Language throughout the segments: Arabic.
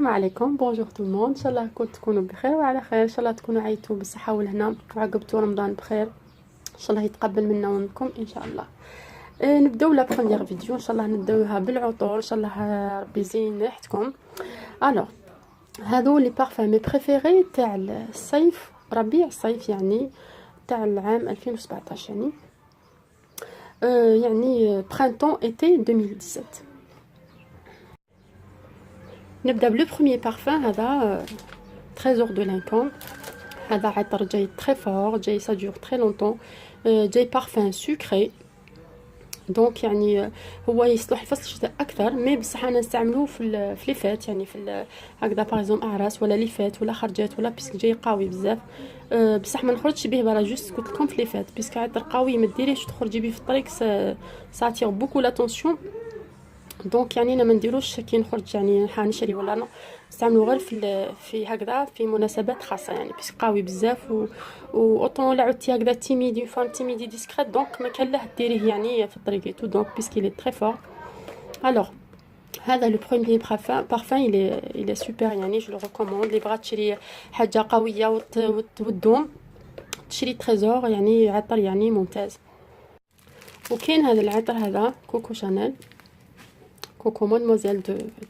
السلام عليكم. بونجور تو الموند، ان شاء الله تكونوا بخير وعلى خير. ان شاء الله تكونوا عيتوا بالصحه والهنا وعقبتوا رمضان بخير. ان شاء الله يتقبل منا ومنكم ان شاء الله. نبداو لا بروميير فيديو، ان شاء الله نبداوها بالعطور. ان شاء الله ربي يزين ريحتكم. الوغ هادو لي بارفان مي بريفيري تاع الصيف، ربيع الصيف يعني تاع العام 2017 يعني يعني printemps été 2017. نبدا بلو بروميير بارفان. هذا تريزور دو لانكوم. هذا عطر جاي تري فور، جاي سا دور تري لونطون، جاي بارفان سكري. دونك يعني هو يصلح لفصل الشتاء اكثر، مي بصح انا نستعملوه في لي فات، يعني في هكذا باغ اعراس ولا لي فات ولا خرجات ولا بيسك جاي قوي بزاف. بصح ما نخرجش به برا، جوست قلت لكم في لي فات بيسك عطر قوي ما ديريش تخرجي به في الطريق، ساتير بوكو لاتونسيون. دونك يعني انا ما نديروش كي نخرج يعني حنشري ولا نستعملو غير في هكذا في مناسبات خاصه، يعني بس قوي بزاف و اوطون لا عدتي هكذا تيميدي فام تيميدي ديسكريت، دونك ما كان له ديريه يعني في الطريق تو، دونك بيسكي لي تري فور. الوغ هذا لو بروميير بارفان il est super، يعني جو لو ريكوموند. اللي بغات تشري حاجه قويه وتدوم تشري تريزور، يعني عطر يعني ممتاز. وكاين هذا العطر هذا كوكو شانيل، كوكو مادموزيل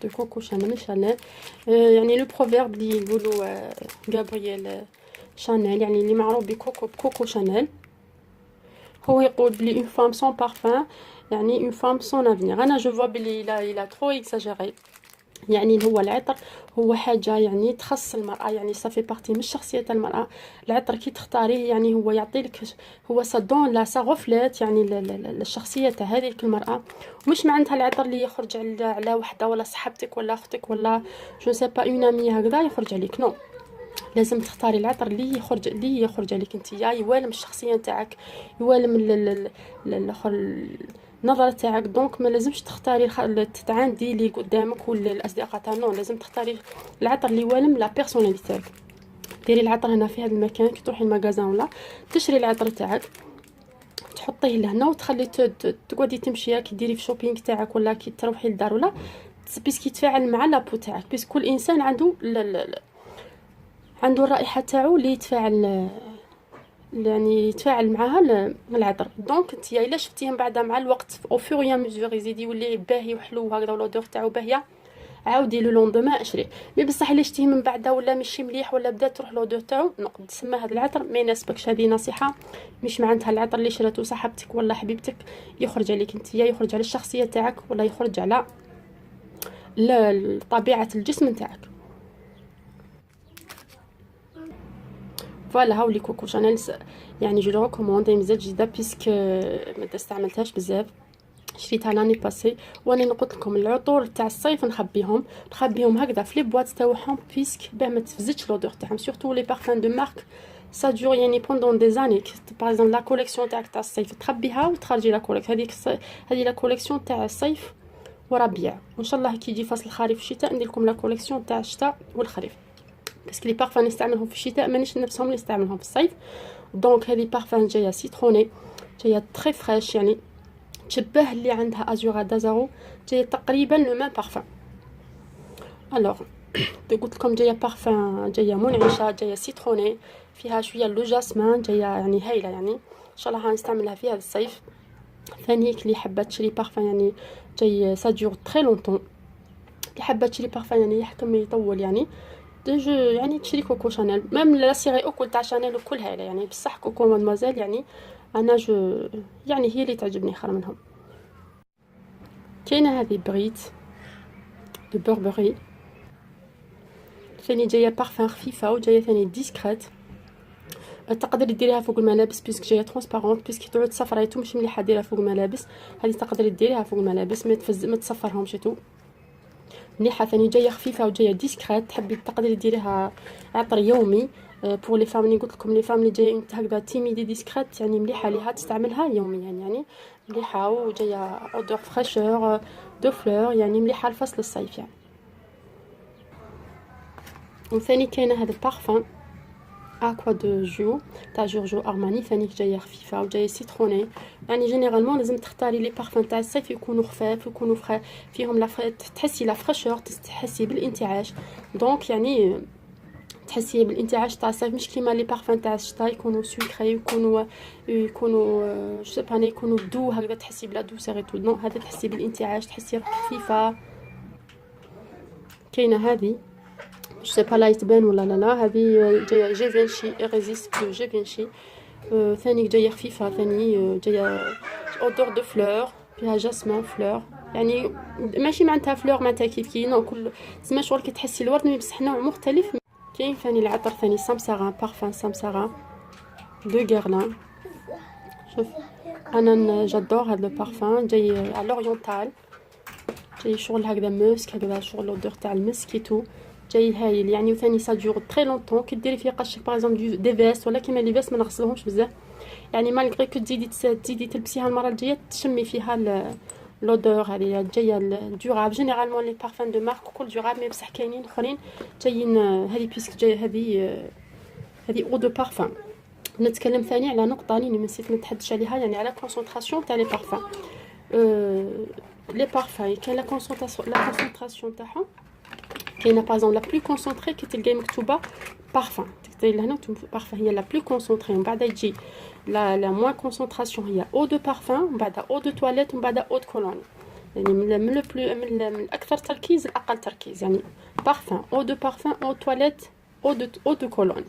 دو كوكو شانيل. يعني لو بروفيرب اللي يقولوا غابرييل شانيل، يعني اللي معروف بكوكو شانيل، هو يقول بلي اون فام سون بارفان يعني اون فام سون افنير. انا جو فوا بلي لا ترو اكزاجيري، يعني هو العطر هو حاجه يعني تخص المراه، يعني صافي بارتي من شخصيه المراه. العطر كي تختاريه يعني هو يعطي لك، هو صدون لا سغفلات يعني الشخصيه تاع هذيك المراه. مش معناتها العطر اللي يخرج على وحده ولا صاحبتك ولا اختك ولا جو سي با اون امي هكذا يخرج عليك، نو. لازم تختاري العطر اللي يخرج عليك انت، يوالم الشخصيه تاعك، يوالم الاخر النظره تاعك. دونك ما لازمش تختاري تتعاندي اللي قدامك ولا الاصدقاء تاعك، نو، لازم تختاري العطر اللي يوالم لا بيرسوناليتي تاعك. ديري العطر هنا في هذا المكان، كي تروحي المغازان ولا تشري العطر تاعك تحطيه لهنا وتخلي تقعدي تمشي كي ديري في شوبينغ تاعك ولا كي تروحي للدار ولا بيسكي يتفاعل مع لابو تاعك، بيس كل انسان عنده عنده الرائحه تاعو اللي يتفاعل، يعني يتفاعل معاها العطر. دونك انت الا شفتيه من بعد مع الوقت او فور يا ميزور يزيد يولي باهي وحلو هكذا ولودور تاعو باهيه، عاودي لو لوندوما اشريه. مي بصح الا شتيه من بعد ولا ماشي مليح ولا بدا تروح لودور تاعو، نقد تسمى هذا العطر ما يناسبكش. هذه نصيحه، مش معناتها العطر اللي شراتو صاحبتك ولا حبيبتك يخرج عليك انت، يخرج على الشخصيه تاعك ولا يخرج على طبيعه الجسم تاعك. فوالا هاولي كوكو شانيل، يعني جو ريكوموند، مزال جديده بيسك ما استعملتهاش بزاف، شريتها لاني باسي. وانا قلت لكم العطور تاع الصيف نخبيهم هكذا في لي بواط تاعهم بيسك باه ما تفزتش لودور تاعهم، سورتو لي بارفان دو مارك سا دور يعني بوندون دي زاني. باغ اكزومبل لا كوليكسيون تاعك تاع الصيف تخبيها وتخرجي لا كوليكسيون هذه لا كوليكسيون تاع الصيف وربيع، وان شاء الله كي يجي فصل الخريف والشتاء ندير لكم لا كوليكسيون تاع الشتاء والخريف، باسكو لي بارفان نستعملهم في الشتاء مانيش نفسهم اللي نستعملهم في الصيف. دونك هذه بارفان جايه سيتروني، جايه تري فريش، يعني تشبه اللي عندها ازورا دازارو، جايه تقريبا لو ميم بارفان. الوغ قلت لكم جايه بارفان، جايه منعشه، جايه سيتروني، فيها شويه لو جاسمان، جايه يعني هايله، يعني ان شاء الله هنستعملها في هذا الصيف. ثاني كلي حابه تشري بارفان يعني جاي سا دور تري لونطون، اللي حابه تشري بارفان يعني يحكم يطول يعني يعني تشري كوكو شانيل. ميم لا سيري او كل تاع شانيل وكلها يعني، بصح كوكو مادموزيل يعني انا يعني هي اللي تعجبني خير منهم. كاينه هذه بريت دو بوربري، ثاني جايه بارفان خفيفه وجايه ثاني ديسكريت. تقدري ديريها فوق الملابس بيسك جايه ترونسبارونت، بيسك تعود صفريتو مش مليحه ديرها فوق الملابس. هذه تقدري ديريها فوق الملابس ما تصفرهمش تو مليحه. ثاني جايه خفيفه وجايه ديسكريت، تحبي تقدري ديريها عطر يومي. بور لي فام اللي قلت لكم، لي فام اللي جايه هكذا تيميدي ديسكريت يعني مليحه ليها تستعملها يوميا، يعني مليحه وجايه اودور فريشور دو فلور، يعني مليحه لفصل الصيف يعني. وثاني كاينه هذا البارفان اكوا دو جو تاع جورجو ارماني، ثاني جايه خفيفه وجايه سيتروني. يعني جينيرالمون لازم تختاري لي بارفان تاع الصيف يكونوا خفاف، يكونوا فيهم تحسي لا فريشور، تحسي بالانتعاش. دونك يعني تحسي بالانتعاش تاع الصيف، مش كيما لي بارفان تاع الشتا يكونوا سكري، يكونوا جو سي با يكونوا دو هكذا، تحسي بلا دوسير تو. نو، هذا تحسي بالانتعاش، تحسي روحك خفيفه. كاينه هذه جو سي با لا يتبان ولا لا، هذه جايه جيفينشي ريزيست دو جيفينشي. ثاني جايه خفيفه، ثاني جايه اودور دو فلور، فيها جاسمين فلور. يعني ماشي معناتها فلور معناتها كيف نو، كل تسمى شغل كي تحسي الورد مي بصح نوع مختلف. كاين ثاني العطر ثاني سامساران، بارفان سامساران دو غيرلان. شوف انا جادور هاد لو بارفان، جاي على لوريونتال، جاي شغل هكذا مسك، هكذا شغل لودور تاع المسك ايتو، جاي هايل يعني. وثاني سا دور تري لونطون، كي ديري فيه قشك باغ اكزومبل دي فيست ولا كيما لي فيست ما نغسلوهمش بزاف، يعني مالغري كو تزيدي تلبسيها المره الجايه تشمي فيها لودور هذه جايه دوراب. جينيرالمون لي بارفان دو مارك كل دوراب، مي بصح كاينين اخرين جايين هذه بيسك جايه هذه او دو بارفان. نتكلم ثاني على نقطه اللي نسيت نتحدث عليها، يعني على كونسونطراسيون تاع لي بارفان. لي بارفان كاين لا كونسونطراسيون تاعهم، كاينه باغ لا بلو كونسونطري كي تلقاي مكتوبه بارفان، تكتبي لهنا بارفان هي لا بلو كونسونطري، ومن بعد يجي لا موان كونسونطراسيون هي او دو بارفان، ومن بعد او دو تواليت، ومن بعد او دو كولوني. يعني من لو بلو من الاكثر تركيز الاقل تركيز، يعني بارفان او دو بارفان او تواليت او دو كولوني.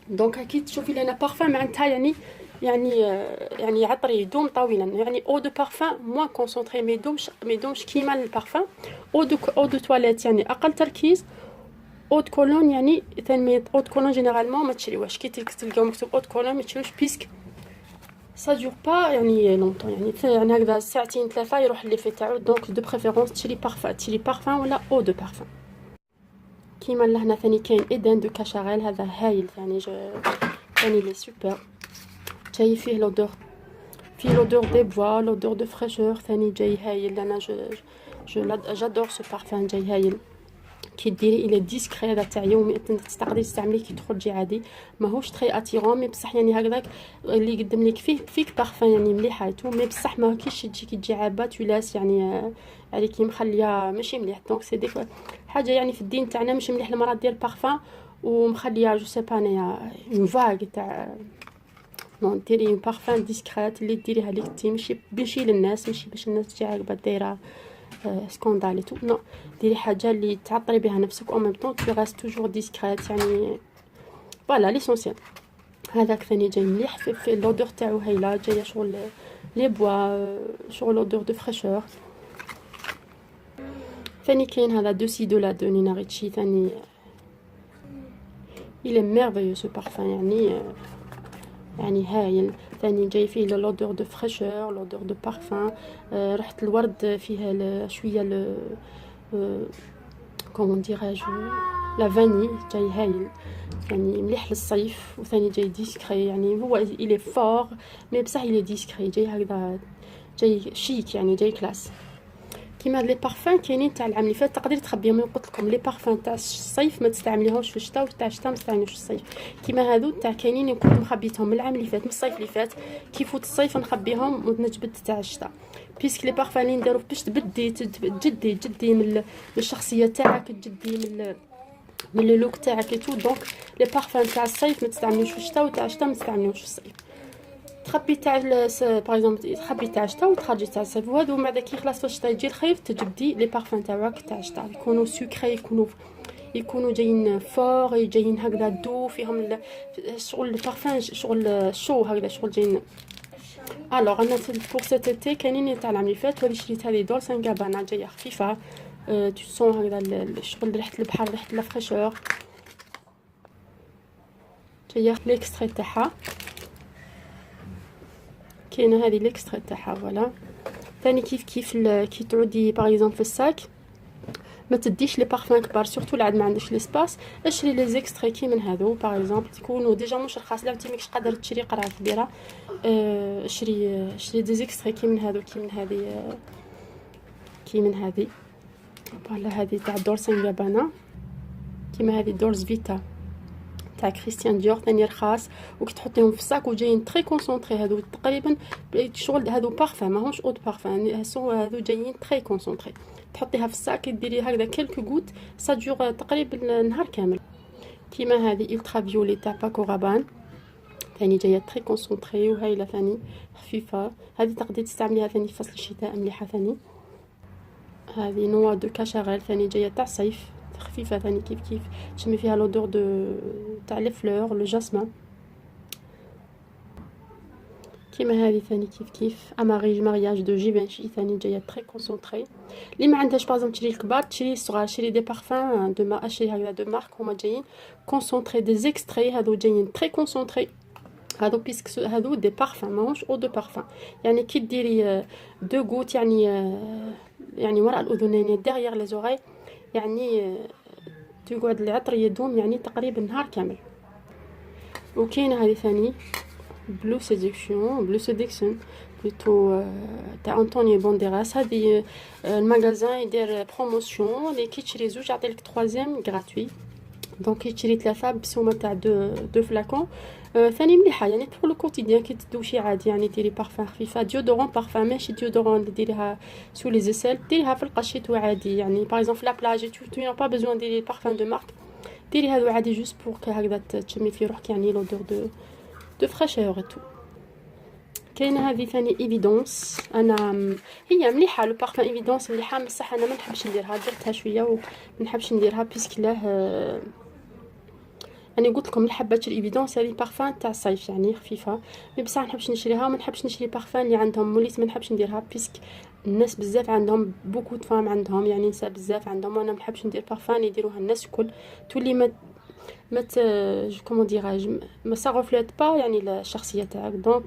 دونك اكيد تشوفي لنا بارفان معناتها يعني عطر يدوم طويلا، يعني او دو بارفان موان كونسونطري ما يدومش كيما البارفان. او دو تواليت يعني اقل تركيز. او دو كولون يعني ثاني او دو كولون جينيرالمون ما تشريوهاش، كي تلقاو مكتوب او دو كولون ما تشريوش، بيسك سا دور با يعني لونطون، يعني هكذا ساعتين ثلاثه يروح الليفي تاعو. دونك دو بريفيرونس تشري بارفان ولا او دو بارفان. كيما لهنا ثاني كاين ايدان دو كاشاريل، هذا هايل ثاني ثاني لي سوبر، جاي فيه لودور، فيه لودور دي بوا، لودور دو فريشور، ثاني جاي هايل. انا جادور سو بارفان، جاي هايل. كي ديري الى ديسكري، هذا تاع يومي تقدري تستعمليه كي تخرجي عادي، ماهوش تري اتيرون، مي بصح يعني هكذاك اللي يقدم لك فيك بارفان يعني مليح هايتو، مي بصح ما كيش تجي عابه تلاس يعني عليكي مخليه ماشي مليح. دونك سي ديك حاجه يعني في الدين تاعنا ماشي مليح المراه دير بارفان ومخليه جو سي با انايا اون فاغ تاع نون. ديري اون بارفان ديسكريت اللي ديريها ليك انتي، ماشي للناس، ماشي باش الناس تجي عاقبه دايره سكوندالي تو. نو، ديري حاجه اللي تعطري بها نفسك او ميم طون تو راست توجور ديسكريت، يعني فوالا ليسونسيال. هذاك ثاني جاي مليح، في لودور تاعو هايله، جايه شغل لي بوا، شغل لودور دو فريشور. ثاني كاين هذا دو سيدولا دو نينا ريتشي، ثاني il est merveilleux ce parfum، يعني هايل. ثاني جاي فيه لودور دو فريشور، لودور دو بارفان، ريحه الورد فيها شويه كومون ديراج لا فاني، جاي هايل. يعني مليح للصيف، وثاني جاي ديسكري، يعني هو الي فور مي بصح الي ديسكري، جاي هكذا جاي شيك، يعني جاي كلاس. كيما لي بارفان كاينين تاع العام اللي فات تقدري تخبيهم. قلت لكم لي بارفان تاع الصيف ما تستعمليهمش في الشتاء، وتاع الشتاء ما تستعملوش في الصيف. كيما هادو تاع كاينين كنت مخبيتهم من العام اللي فات، من الصيف اللي فات، كي يفوت الصيف نخبيهم ونجبد تاع الشتاء. بيسك لي بارفان اللي نديرو باش تجدي من الشخصيه تاعك، تجدي من لو لوك تاعك تو. دونك لي بارفان تاع الصيف ما تستعملوش في الشتاء، وتاع الشتاء ما تستعملوش في الصيف. تخبي تاع باغ اكزومبل تخبي تاع الشتاء وتخرجي تاع الصيف، وهذو من بعد كي يخلص الشتاء يجي الخريف تجبدي لي بارفان تاعك تاع الشتاء، يكونوا سكري، يكونوا جايين فور، جايين هكذا دو، فيهم شغل البارفان شغل شو هكذا، شغل جايين. الوغ انا بور سيت ايتي كاينين تاع العام اللي فات، ولي شريت هذه دولس اند غابانا، جايه خفيفه، تو سون هكذا الشغل ريحه البحر، ريحه لا فريشور، جايه ليكستري تاعها. كاينه هذه ليكستري تاعها فوالا. ثاني كيف كي تعودي باغ اكزومبل في الساك ما تديش لي بارفان كبار، سورتو العاد ما عندكش ليسباس، اشري لي زيكستري كي من هذو باغ اكزومبل تكونوا ديجا مش رخاص، لا انت ماكش قادر تشري قرعه كبيره، اشري دي زيكستري كي من هذو، كي من هذه فوالا. هذه تاع دولس اند غابانا، كيما هذه دولس فيتا تاع كريستيان ديور ثاني رخاص، وكي تحطيهم في الصاك وجايين تري كونسونطري. هادو تقريبا شغل هادو بارفان ماهمش اود بارفان، هادو جايين تري كونسونطري. تحطيها في الصاك ديري هكذا كلكو غوت سا دور تقريبا نهار كامل. كيما هذه الترا فيولي تاع باكو رابان ثاني جايه تري كونسونطري وهايله ثاني خفيفه. هذه تقدري تستعمليها ثاني في فصل الشتاء مليحه ثاني. هذه نوع دو كاشاريل ثاني جايه تاع صيف خفيفه ثاني كيف تشمي فيها لودور دو تاع لي فلور لو جاسمان. كيما هذه ثاني كيف اماريج مارياج دو جيفنشي ثاني جايه تري كونسونطري. اللي ما عندهاش بازم تشري الكبار تشري الصغار، تشري دي بارفان دو ما اشري هكذا دو مارك هما جايين كونسونطري دي زيكستري. هادو جايين تري كونسونطري هادو بيسك هادو دي بارفان ماهوش او دو بارفان. يعني كي ديري دو غوت يعني وراء الاذنين ديغيغ لي زوغاي، يعني تقعد العطر يدوم يعني تقريبا نهار كامل. وكاينه هذه ثاني بلو سيدكشن بلوتو تاع انطونيو بونديراس. هذه المغازان يدير بروموسيون اللي كي تشري زوج يعطيلك تروازيام غراتوي. دونك كي تشري ثلاثه بسومه تاع دو فلاكون. ثاني مليحه يعني بور لو كوتيديان كي تدوشي عادي، يعني ديري بارفان خفيفه ديودورون بارفان ماشي ديودورون اللي ديريها سو لي زيسيل، ديريها في القشيط وعادي. يعني باغ اكزومبل لا بلاج تو نو با بيزوان ديري بارفان دو مارك، ديري هادو عادي جوست بور هكذا تشمي في روحك يعني لودور دو فريشور اي تو. كاينه هذه ثاني ايفيدونس، انا هي مليحه لو بارفان ايفيدونس مليحه، بصح انا ما نحبش نديرها، درتها شويه وما نحبش نديرها بيسك له يعني قلت لكم الحبات الايفيدونس هذه بارفان تاع الصيف يعني خفيفه، مي بصح ما نحبش نشريها. ما نحبش نشري بارفان اللي عندهم موليت، ما نحبش نديرها بيسك الناس بزاف عندهم بوكو د فام عندهم يعني نساء بزاف عندهم، وانا ما نحبش ندير بارفان يديروها الناس الكل تولي ما كومون ديراج ما ساغوفليت با يعني الشخصيه تاعك. دونك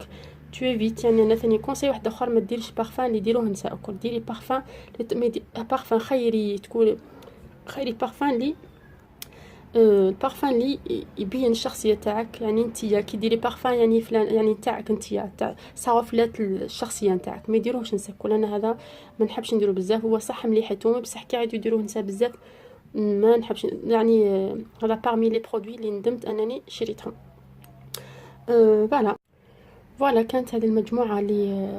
تو ايفيت. يعني انا ثاني كونساي واحد اخر ما ديريش بارفان اللي يديروه النساء الكل، ديري بارفان بارفان خيري تكون خيري بارفان اللي البارفان اللي يبين الشخصيه تاعك. يعني نتيا كي ديري بارفان يعني فلان يعني تاعك نتيا تاع صافلات الشخصيه نتاعك، ما يديروهش نساء الكل. انا هذا ما نحبش نديرو بزاف، هو صح مليح يتوما بصح كي عاد يديروه نساء بزاف ما نحبش. يعني هذا بارمي لي برودوي اللي ندمت انني شريتهم. فوالا كانت هذه المجموعه اللي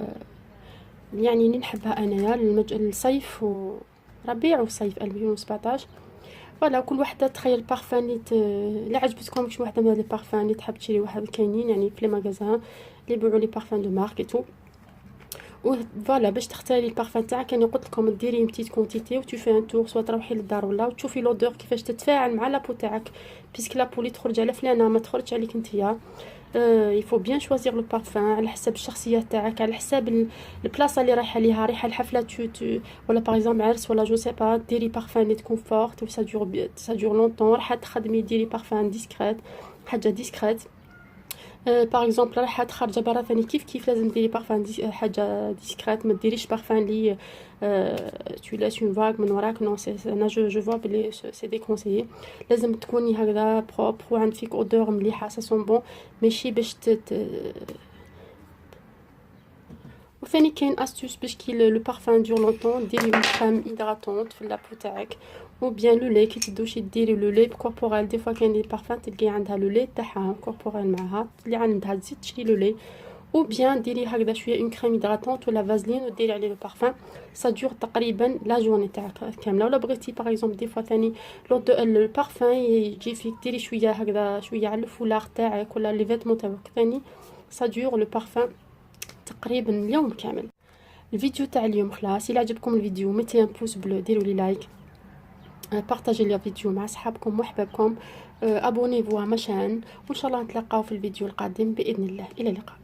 يعني نحبها انايا الصيف وربيع وصيف 2017. فوالا كل وحده تخيل البارفان اللي عجبتكم شي وحده من لي بارفان اللي تحب تشري واحد كاينين يعني في لي ماغازان اللي يبيعوا لي بارفان دو مارك اي تو. فوالا باش تختاري البارفان تاعك يعني قلت لكم ديري بتيت كونتيتي وتشوفي ان تور سوا تروحي للدار ولا وتشوفي لودور كيفاش تتفاعل مع لابو تاعك، بيسك لابو اللي تخرج على فلانه ما تخرجش عليك نتيا. يفو بيان شوازير لو بارفان على حسب الشخصيه تاعك، على حساب البلاصه اللي رايحه ليها، رايحه الحفله ولا باغ اكزومبل عرس ولا جو سي با، ديري بارفان اللي تكون فورت و سا دور لونطون. راح تخدمي ديري بارفان ديسكريت، حاجه ديسكريت. باغ اكزومبل رايحه خارجه برا ثاني كيف لازم ديري بارفان حاجه ديسكريت، ما ديريش بارفان اللي tu laisses une vague من وراك. نو سي انا جو فوا بلي سي ديكونسيي، لازم تكوني هكذا بروبر وعند فيك اودور مليحه سا سون بون، ماشي باش وثاني كاين استوس باش كي لو بارفان دور لونطون ديري اون كريم هيدراتونت في لابو تاعك، و بيان لو لي كي تدوشي ديري لو لي كوربورال. دي فوا كاين لي بارفان تلقاي عندها لو لي تاعها كوربورال معاها، اللي عندها تزيد تشري لو لي، ou bien ديري هكذا شويه اون كريم هيدراتونت ولا فازلين وديري عليه لو بارفان سا دور تقريبا لا جورني تاعك كامله. ولا بغيتي باغ اكزومبل دي فوا ثاني البارفان يجي فيك ديري شويه هكذا شويه على الفولاغ تاعك ولا لي فيتمون تاعك ثاني سا دور لو بارفان تقريبا اليوم كامل. الفيديو تاع اليوم خلاص. الى عجبكم الفيديو ميتي ان بوس بلو، ديروا لي لايك، بارطاجي لي الفيديو مع صحابكم واحبابكم، ابونيفو ما شان، وان شاء الله نتلاقاو في الفيديو القادم باذن الله. الى اللقاء.